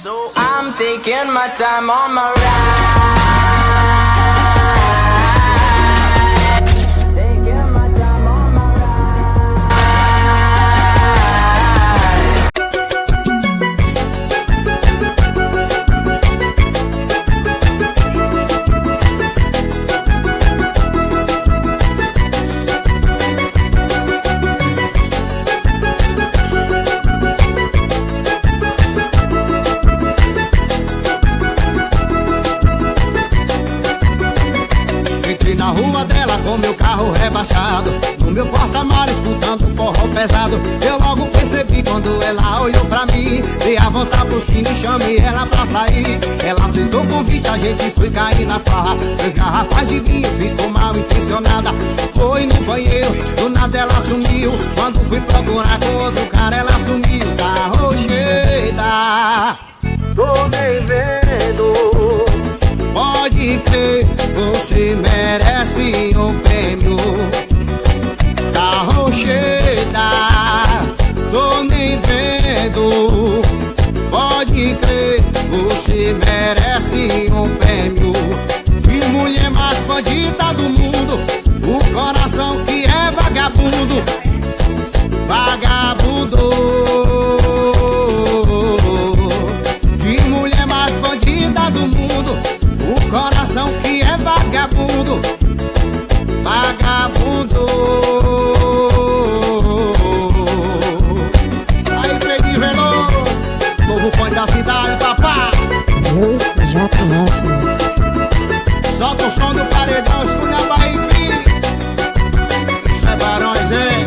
So I'm taking my time on my ride. Taking my time on my Na rua dela com meu carro rebaixado, no meu porta-malas escutando forró pesado. Eu logo percebi quando ela olhou pra mim, dei a volta por cima e chamei ela pra sair. Ela aceitou o convite, a gente foi cair na farra. 3 garrafas de vinho, ficou mal intencionada. Foi no banheiro, do nada ela sumiu. Quando fui procurar com outro cara ela sumiu. Tá rocheda, tô nem vendo. Pode crer, você merece um prêmio. Tá rocheda, tô nem vendo. Pode crer, você merece um prêmio. Que mulher mais bandida do mundo, o coração que é vagabundo. Vagabundo. Que mulher mais bandida do mundo, o coração que é vagabundo. Vagabundo. Aí, Pedro Veloso, novo ponto da cidade, papá. Eu já conheço. Solta o som do paredão, escuta a barriga. Isso é Barões, hein?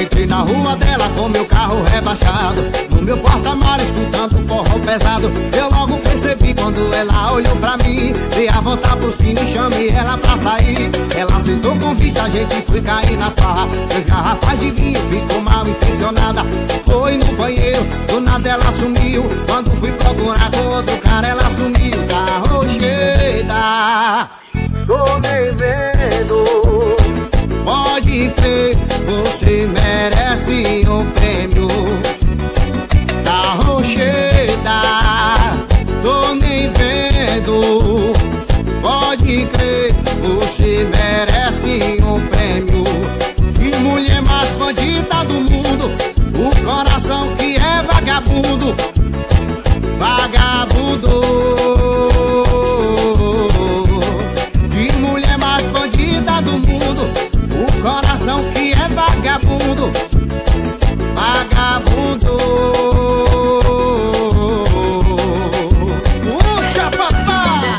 Entrei na rua dela com meu carro rebaixado, no meu porta-malas escutando forró pesado. Eu logo percebi quando ela olhou pra mim, dei a volta por cima e chamei ela pra sair. Ela aceitou o convite, a gente foi cair na farra. 3 garrafas de vinho, ficou mal intencionada. Foi no banheiro, do nada ela sumiu. Quando fui procurar com outro cara ela sumiu. Tá rocheda, tô nem vendo. Pode crer, você merece um prêmio. Tá rocheda, tô nem vendo. Pode crer, você merece um prêmio. Que mulher mais bandida do mundo, o coração que é vagabundo. Vagabundo. Que mulher mais bandida do mundo, o coração que é vagabundo. Vagabundo. Puxa, papai!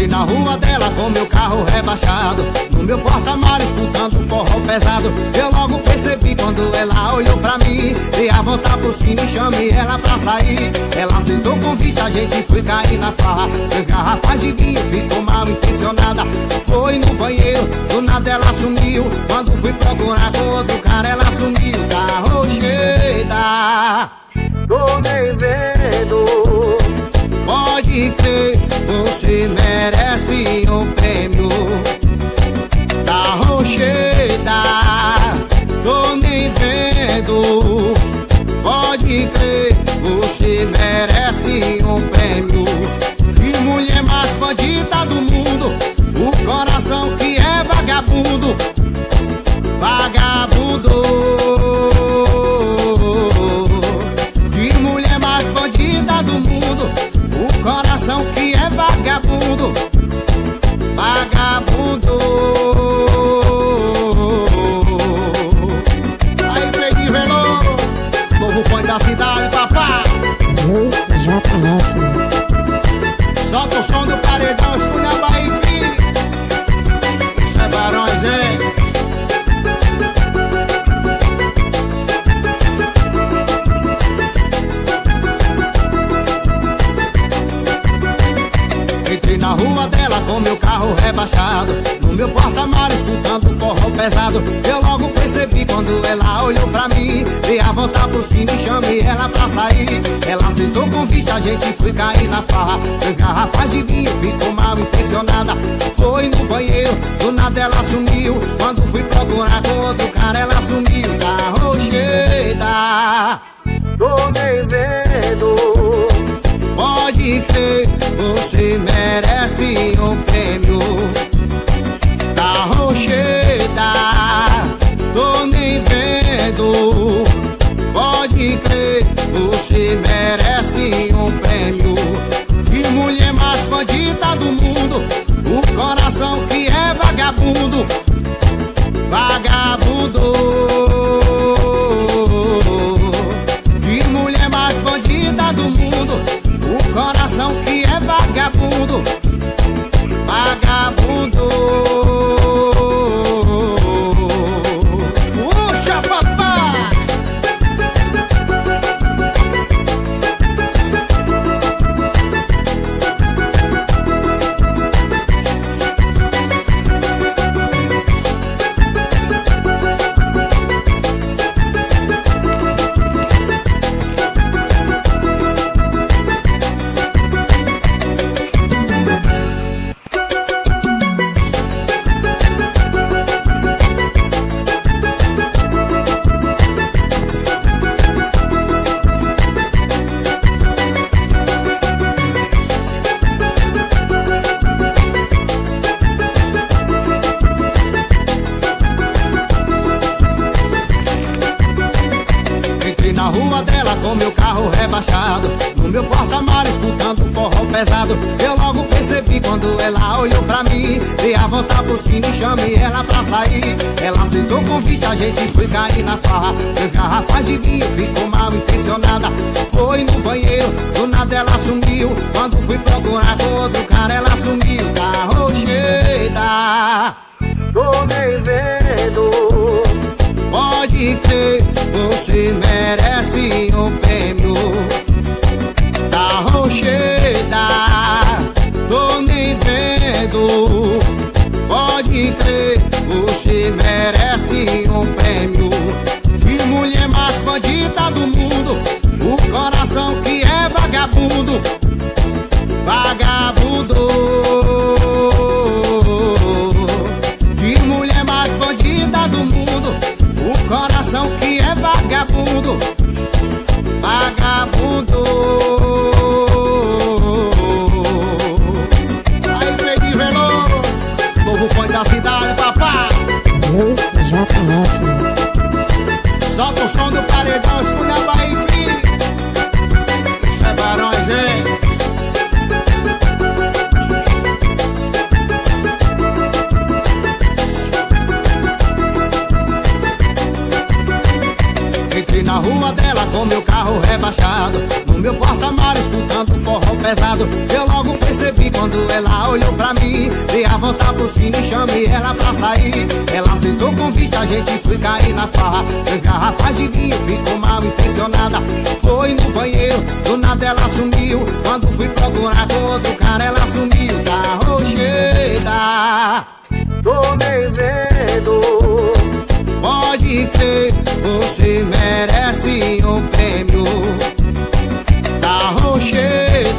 Na rua dela com meu carro rebaixado, no meu porta-malas escutando forró pesado. Eu logo percebi quando ela olhou pra mim, dei a volta por cima e chamei ela pra sair. Ela aceitou o convite, a gente foi cair na farra. 3 garrafas de vinho, ficou mal intencionada. Foi no banheiro, do nada ela sumiu. Quando fui procurar com outro cara ela sumiu. Tá rocheda, tô nem vendo. Pode crer, você merece um prêmio. Tá rocheda, tô nem vendo. Pode crer, você merece um prêmio. Que mulher mais bandida do mundo, o coração que é vagabundo. Vagabundo. carro rebaixado, no meu porta-malas escutando forró pesado. Eu logo percebi quando ela olhou pra mim, dei a volta por cima e chamei ela pra sair. Ela aceitou o convite, a gente foi cair na farra. 2 garrafas de vinho, ficou mal intencionada. Foi no banheiro, do nada ela sumiu. Quando fui procurar com outro cara, ela sumiu. Carro cheia, tô nem vendo. Pode crer, você merece um prêmio. Carro cheia, tô nem vendo. Pode crer, você merece um prêmio. Que mulher mais bandida do mundo, o coração que é vagabundo. Vagabundo. Que mulher mais bandida do mundo, o coração que é vagabundo. Vagabundo. Puxa, papai! Na rua dela com meu carro rebaixado, no meu porta-malas escutando forró pesado. Eu logo percebi quando ela olhou pra mim, dei a volta por cima e chamei ela pra sair. Ela aceitou o convite, a gente foi cair na farra. 2 garrafas de vinho, ficou mal intencionada. Foi no banheiro, do nada ela sumiu. Quando fui procurar com outro cara, ela sumiu. Carro cheia, tô nem vendo. Pode crer, você merece um prêmio. Carro cheia, tô nem vendo. Pode crer, você merece um prêmio. Que mulher mais bandida do mundo, o coração que é vagabundo. Vagabundo. Que mulher mais bandida do mundo, o coração que é vagabundo. Vagabundo. Aí, Fredinho Veloso, novo ponto da cidade, papai. Eu já conheço, né? Solta o som do paredão, escuta a Bahia, filho. Isso é Barões, hein? Entrei na rua dela com meu carro rebaixado, no meu porta-malas escutando forró pesado. Eu logo percebi quando ela olhou pra mim, dei a volta por cima e chamei ela pra sair. Ela aceitou o convite, a gente foi cair na farra. 2 garrafas de vinho, ficou mal intencionada. Foi no banheiro, do nada ela sumiu. Quando fui procurar com outro cara, ela sumiu. Carro cheia, tô nem vendo. Pode crer, você merece um prêmio. Carro cheia,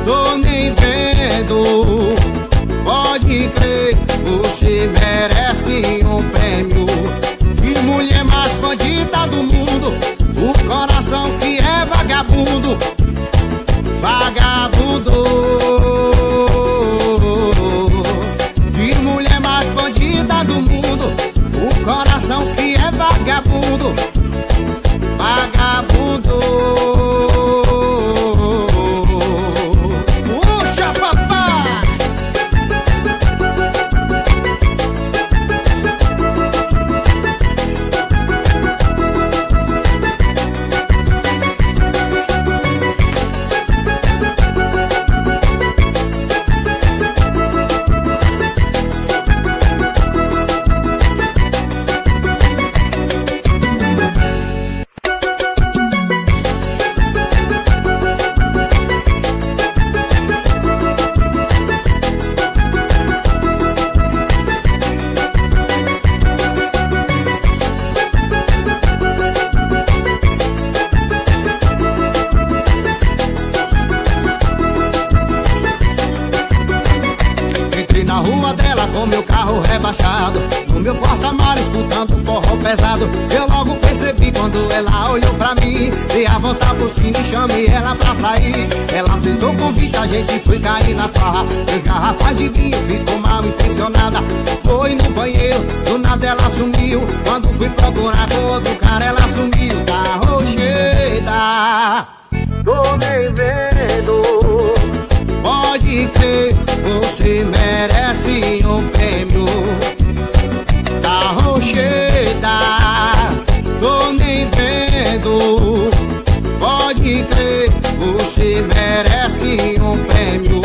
tô nem vendo. Pode crer, você merece um prêmio. Que mulher mais bandida do mundo, o coração que é vagabundo. Vagabundo. Que mulher mais bandida do mundo, o coração que é vagabundo. Vagabundo. Puxa, papai! na rua dela com meu carro rebaixado, no meu porta-malas escutando forró pesado. Eu logo percebi quando ela olhou pra mim, dei a volta por cima e chamei ela pra sair. Ela aceitou o convite, a gente foi cair na farra. 3 garrafas de vinho, ficou mal intencionada. Foi no banheiro, do nada ela sumiu. Quando fui procurar com outro cara, ela sumiu. Carro cheia, tô nem vendo. Pode crer, você merece um prêmio. Carro cheia, tô nem vendo. Pode crer, você merece um prêmio.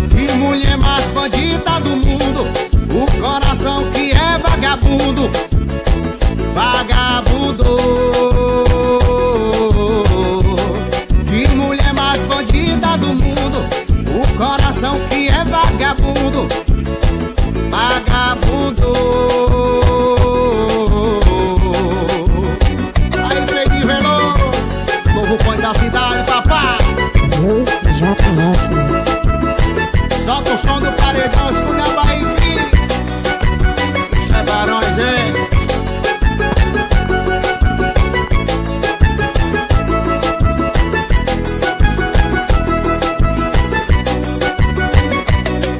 Que mulher mais bandida do mundo, o coração que é vagabundo. Vagabundo. Que mulher mais bandida do mundo, o coração que é vagabundo. Vagabundo. Aí, Fredinho Veloso, novo põe da cidade, papai. Eu já conheço. Solta o som do paredão, escuta a Bahia, filho. Isso é Barões, hein?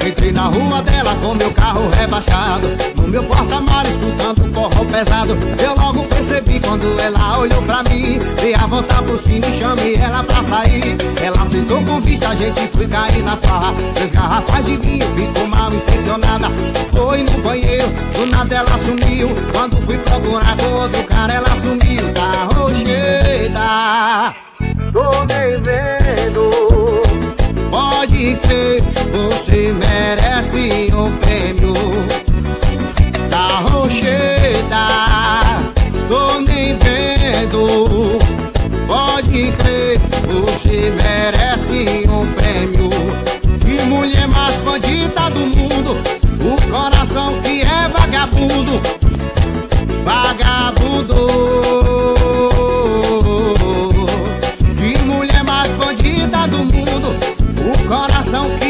Entrei na rua dela com meu carro rebaixado, no meu porta-malas escutando forró pesado. Eu logo percebi quando ela olhou pra mim, dei a volta por cima e chamei ela pra sair. Ela aceitou o convite, a gente foi cair na farra. 3 garrafas de vinho, ficou mal intencionada. Foi no banheiro, do nada ela sumiu. Quando fui procurar com outro cara, ela sumiu. Carro cheia, tô nem vendo. Pode crer, você merece um prêmio. Carro cheia, tô nem vendo. Pode crer, você merece um prêmio. Que mulher mais bandida do mundo, o coração que é vagabundo. Vagabundo. Que mulher mais bandida do mundo, o coração que